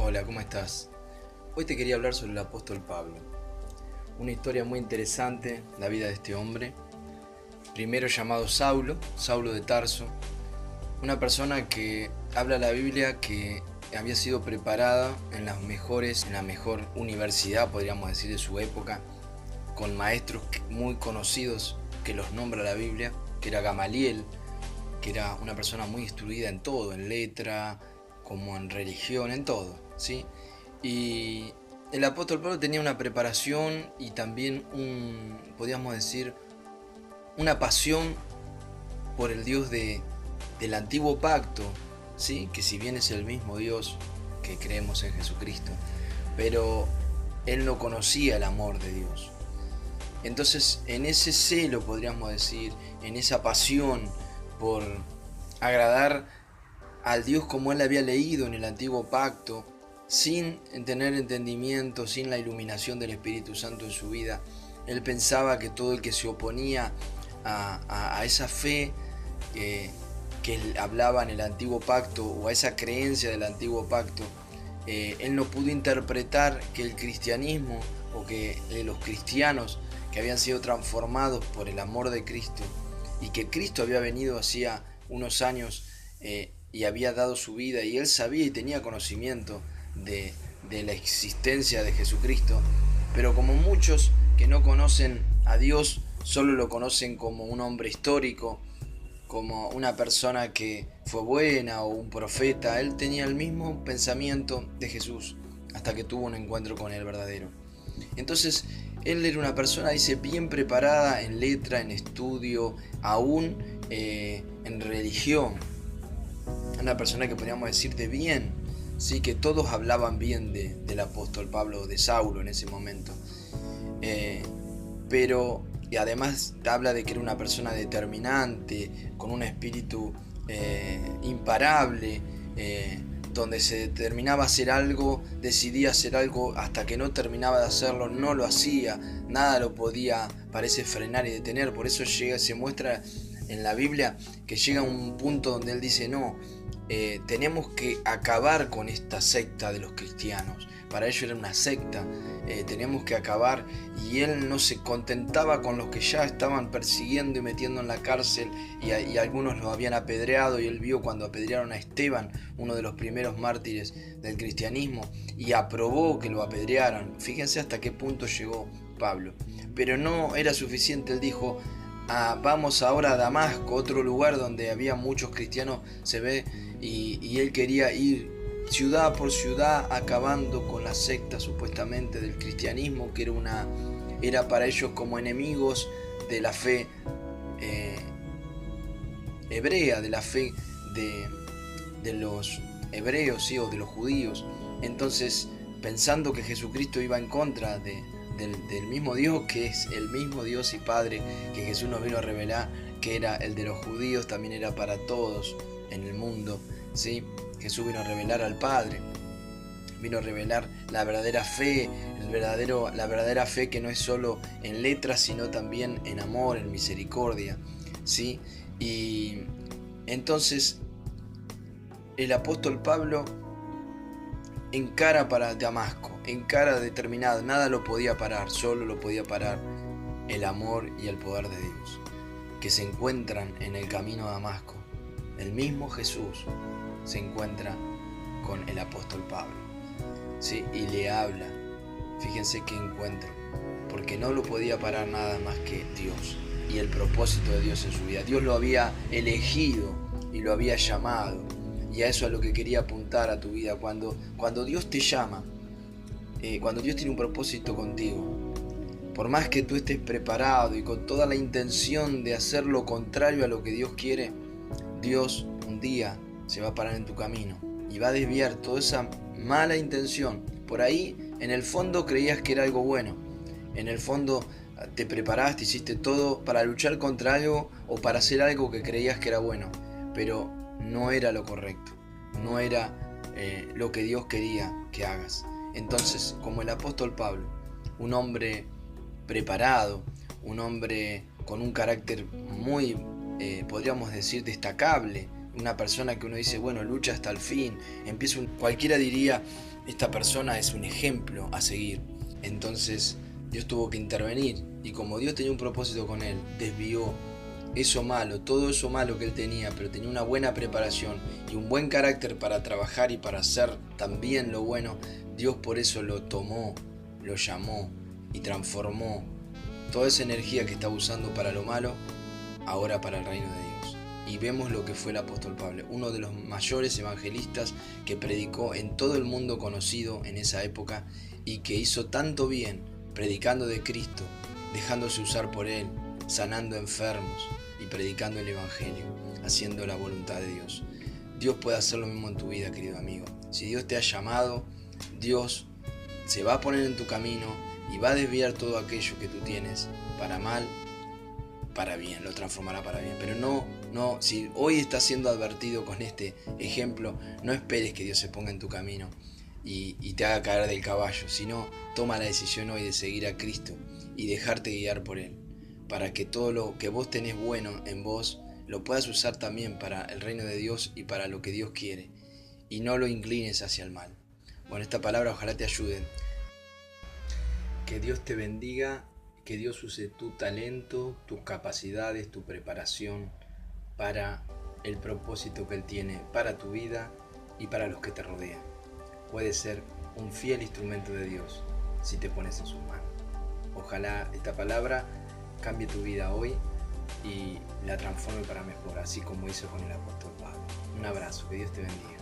Hola, ¿cómo estás? Hoy te quería hablar sobre el apóstol Pablo. Una historia muy interesante, la vida de este hombre. Primero llamado Saulo, Saulo de Tarso. Una persona que habla la Biblia que había sido preparada en en la mejor universidad, podríamos decir, de su época, con maestros muy conocidos que los nombra la Biblia, que era Gamaliel, que era una persona muy instruida en todo, en letra, como en religión, en todo, ¿sí? Y el apóstol Pablo tenía una preparación y también podríamos decir, una pasión por el Dios del antiguo pacto, ¿sí? Que si bien es el mismo Dios que creemos en Jesucristo, pero él no conocía el amor de Dios. Entonces, en ese celo, podríamos decir, en esa pasión por agradar al Dios como él había leído en el antiguo pacto, sin tener entendimiento, sin la iluminación del Espíritu Santo en su vida, él pensaba que todo el que se oponía a esa fe que él hablaba en el antiguo pacto o a esa creencia del antiguo pacto, él no pudo interpretar que el cristianismo o que los cristianos que habían sido transformados por el amor de Cristo y que Cristo había venido hacía unos años y había dado su vida y él sabía y tenía conocimiento de la existencia de Jesucristo, pero como muchos que no conocen a Dios, solo lo conocen como un hombre histórico, como una persona que fue buena o un profeta, él tenía el mismo pensamiento de Jesús hasta que tuvo un encuentro con el verdadero. Entonces, él era una persona, dice, bien preparada en letra, en estudio, aún en religión. Una persona que podríamos decir de bien, sí, que todos hablaban bien del apóstol Pablo, de Saulo en ese momento. Eh, pero y además habla de que era una persona determinante, con un espíritu imparable, donde se determinaba hacer algo, decidía hacer algo hasta que no terminaba de hacerlo, no lo hacía, nada lo podía, parece, frenar y detener. Por eso se muestra en la Biblia que llega un punto donde él dice, no, tenemos que acabar con esta secta de los cristianos. Para ellos era una secta, tenemos que acabar, y él no se contentaba con los que ya estaban persiguiendo y metiendo en la cárcel, y algunos lo habían apedreado, y él vio cuando apedrearon a Esteban, uno de los primeros mártires del cristianismo, y aprobó que lo apedrearan. Fíjense hasta qué punto llegó Pablo. Pero no era suficiente, él dijo, vamos ahora a Damasco, otro lugar donde había muchos cristianos, se ve, y él quería ir ciudad por ciudad acabando con la secta supuestamente del cristianismo, que era para ellos como enemigos de la fe hebrea, de la fe de los hebreos, ¿sí? O de los judíos. Entonces, pensando que Jesucristo iba en contra del mismo Dios, que es el mismo Dios y Padre que Jesús nos vino a revelar, que era el de los judíos, también era para todos en el mundo, ¿sí? Jesús vino a revelar al Padre, vino a revelar la verdadera fe, la verdadera fe que no es solo en letras, sino también en amor, en misericordia, ¿sí? Y entonces el apóstol Pablo encara para Damasco, encara determinado, nada lo podía parar, solo lo podía parar el amor y el poder de Dios, que se encuentran en el camino a Damasco. El mismo Jesús se encuentra con el apóstol Pablo, ¿sí? Y le habla. Fíjense qué encuentro, porque no lo podía parar nada más que Dios y el propósito de Dios en su vida. Dios lo había elegido y lo había llamado, y a eso es lo que quería apuntar a tu vida. Cuando Dios te llama, cuando Dios tiene un propósito contigo, por más que tú estés preparado y con toda la intención de hacer lo contrario a lo que Dios quiere, Dios un día se va a parar en tu camino y va a desviar toda esa mala intención. Por ahí, en el fondo, creías que era algo bueno. En el fondo, te preparaste, hiciste todo para luchar contra algo o para hacer algo que creías que era bueno, pero no era lo correcto, no era lo que Dios quería que hagas. Entonces, como el apóstol Pablo, un hombre preparado, un hombre con un carácter muy, podríamos decir, destacable, una persona que uno dice, bueno, lucha hasta el fin, cualquiera diría esta persona es un ejemplo a seguir. Entonces Dios tuvo que intervenir, y como Dios tenía un propósito con él, desvió eso malo, todo eso malo que él tenía, pero tenía una buena preparación y un buen carácter para trabajar y para hacer también lo bueno. Dios por eso lo tomó, lo llamó y transformó toda esa energía que estaba usando para lo malo, ahora para el reino de Dios. Y vemos lo que fue el apóstol Pablo, uno de los mayores evangelistas que predicó en todo el mundo conocido en esa época, y que hizo tanto bien predicando de Cristo, dejándose usar por él, sanando enfermos y predicando el evangelio, haciendo la voluntad de Dios. Dios puede hacer lo mismo en tu vida, querido amigo. Si Dios te ha llamado, Dios se va a poner en tu camino y va a desviar todo aquello que tú tienes para mal, para bien, lo transformará para bien. Pero si hoy estás siendo advertido con este ejemplo, no esperes que Dios se ponga en tu camino y te haga caer del caballo, sino toma la decisión hoy de seguir a Cristo y dejarte guiar por Él, para que todo lo que vos tenés bueno en vos lo puedas usar también para el reino de Dios y para lo que Dios quiere, y no lo inclines hacia el mal. Bueno, esta palabra ojalá te ayude. Que Dios te bendiga, que Dios use tu talento, tus capacidades, tu preparación para el propósito que Él tiene para tu vida y para los que te rodean. Puedes ser un fiel instrumento de Dios si te pones en sus manos. Ojalá esta palabra cambie tu vida hoy y la transforme para mejor, así como hizo con el apóstol Pablo. Un abrazo, que Dios te bendiga.